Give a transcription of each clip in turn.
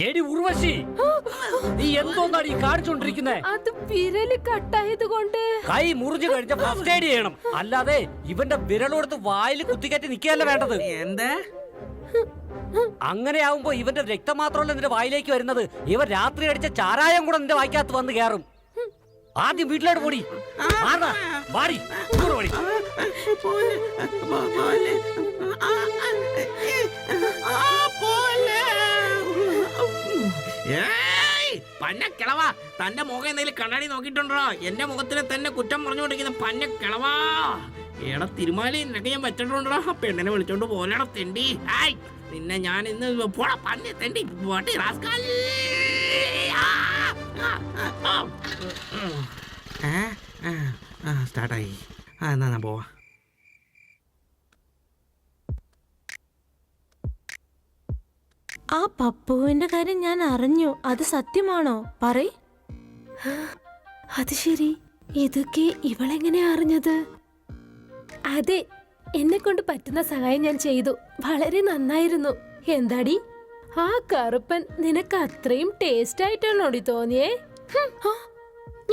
എടി ഉർവശി, നീ എന്തോന്നാണ് ഈ കാണിച്ചോണ്ടിരിക്കുന്നേ? അത് വിരല് കട്ടായത് കൊണ്ട്. കൈ മുറിഞ്ഞു കഴിഞ്ഞ ഫസ്റ്റ് എയ്ഡ് ചെയ്യണം, അല്ലാതെ ഇവന്റെ വിരലോടുത്ത് വായിൽ കുത്തിക്കയറ്റി നിൽക്കുകയല്ല വേണ്ടത്. എന്താ? അങ്ങനെയാവുമ്പോ ഇവന്റെ രക്തം മാത്രമല്ല നിന്റെ വായിലേക്ക് വരുന്നത്, ഇവൻ രാത്രി അടിച്ച ചാരായം കൂടെ നിന്റെ വായിക്കകത്ത് വന്ന് കയറും. ആദ്യം വീട്ടിലോട്ട് പോടി. വാടി. പന്ന കിളവാ, തന്റെ മുഖം എന്തെങ്കിലും കണ്ണാടി നോക്കിയിട്ടുണ്ടോ? എന്റെ മുഖത്തിന് തന്നെ കുറ്റം പറഞ്ഞുകൊണ്ടിരിക്കുന്ന പന്ന കിളവാ. ഏടാ തിരുമാലി, നിനക്ക് ഞാൻ പറ്റിട്ടുണ്ടോ? പെണ്ണിനെ വിളിച്ചോണ്ട് പോലെടാ തെണ്ടി. ആയ് നിന്നെ ഞാൻ ഇന്ന് പോടാ പന്നി തെണ്ടി പോട്ടി റാസ്കൽ. സ്റ്റാർട്ടായി. എന്നാ ഞാൻ പോവാ. ആ പപ്പുവിന്റെ കാര്യം ഞാൻ അറിഞ്ഞു. അത് സത്യമാണോ? പറയ്. അത് ശരി, ഇതൊക്കെ ഇവളെങ്ങനെയാ അറിഞ്ഞത്? അതെ, എന്നെ കൊണ്ട് പറ്റുന്ന സഹായം ഞാൻ ചെയ്തു. വളരെ നന്നായിരുന്നു. എന്താടി, ആ കറുപ്പൻ നിനക്ക് അത്രയും ടേസ്റ്റ് ആയിട്ടാണോടി തോന്നിയേ?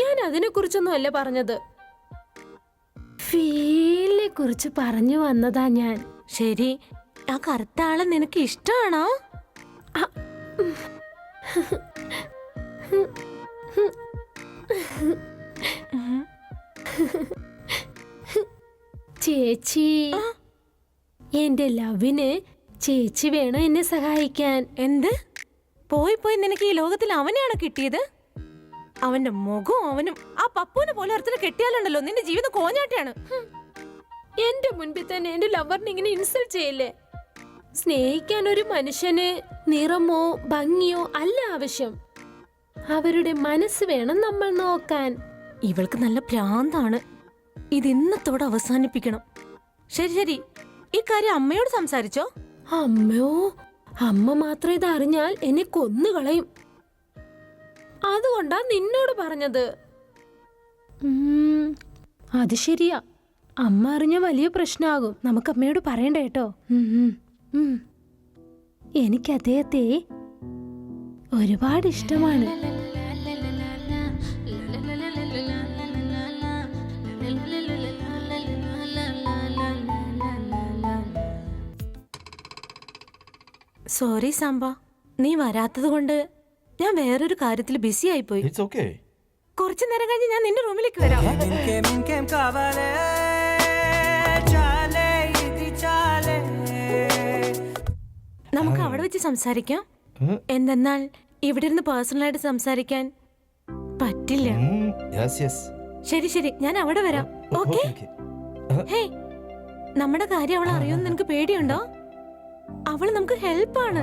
ഞാൻ അതിനെ കുറിച്ചൊന്നും അല്ല പറഞ്ഞത്, ഫീലിനെ കുറിച്ച് പറഞ്ഞു വന്നതാ ഞാൻ. ശരി, ആ കറുത്ത ആളെ നിനക്ക് ഇഷ്ടമാണോ? ചേച്ചി, എന്റെ ലവിന് ചേച്ചി വേണം എന്നെ സഹായിക്കാൻ. എന്ത്? പോയി പോയി നിനക്ക് ഈ ലോകത്തിൽ അവനെയാണോ കിട്ടിയത്? അവന്റെ മുഖവും അവനും ആ പപ്പുവിനെ പോലെ ഒരുത്തനെ കെട്ടിയാലുണ്ടല്ലോ നിന്റെ ജീവിതം കോഞ്ഞാട്ടാണ്. എന്റെ മുൻപിൽ തന്നെ എന്റെ ലവറിനെ ഇങ്ങനെ ഇൻസൾട്ട് ചെയ്യില്ലേ? സ്നേഹിക്കാൻ ഒരു മനുഷ്യന് നിറമോ ഭംഗിയോ അല്ല ആവശ്യം, അവരുടെ മനസ്സ് വേണം നമ്മൾ നോക്കാൻ. ഇവൾക്ക് നല്ല ഭ്രാന്താണ്. ഇത് ഇന്നത്തോടെ അവസാനിപ്പിക്കണം. ശരി ശരി, ഈ കാര്യം അമ്മയോട് സംസാരിച്ചോ? അമ്മയോ? അമ്മ മാത്രം ഇത് അറിഞ്ഞാൽ എന്നെ കൊന്നുകളയും. അതുകൊണ്ടാ നിന്നോട് പറഞ്ഞത്. അത് ശരിയാ, അമ്മ അറിഞ്ഞ വലിയ പ്രശ്നമാകും. നമുക്ക് അമ്മയോട് പറയണ്ട കേട്ടോ. എനിക്ക് അദ്ദേഹത്തെ ഒരുപാട് ഇഷ്ടമാണ്. സോറി സാമ്പ, നീ വരാത്തത് കൊണ്ട് ഞാൻ വേറൊരു കാര്യത്തിൽ ബിസി ആയിപ്പോയി. കുറച്ചു നേരം കഴിഞ്ഞ് ഞാൻ നിന്റെ റൂമിലേക്ക് വരാം. നമുക്ക് അവിടെ വെച്ച് സംസാരിക്കാം. എന്തെന്നാൽ ഇവിടെ ഇരുന്ന് പേഴ്സണലായിട്ട് സംസാരിക്കാൻ പറ്റില്ല. ശരി ശരി, ഞാൻ അവിടെ വരാം. ഓക്കെ. ഹേ, നമ്മുടെ കാര്യം അവൾ അറിയുമെന്ന് നിനക്ക് പേടിയുണ്ടോ? അവള് നമുക്ക് ഹെൽപ്പാണ്.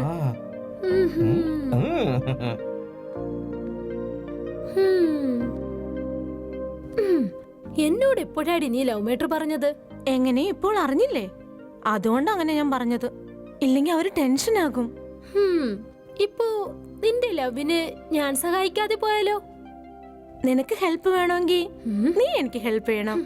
എന്നോട് എപ്പോഴാടി നീ ലവ് മേറ്റർ പറഞ്ഞത്? എങ്ങനെ ഇപ്പോൾ അറിഞ്ഞില്ലേ? അതുകൊണ്ട് അങ്ങനെ ഞാൻ പറഞ്ഞത്. ഇല്ലെങ്കിൽ അവര് ടെൻഷൻ ആകും. ഇപ്പോ നിന്റെ ലവിന് ഞാൻ സഹായിക്കാതെ പോയാലോ? നിനക്ക് ഹെൽപ്പ് വേണമെങ്കിൽ നീ എനിക്ക് ഹെൽപ്പ് ചെയ്യണം.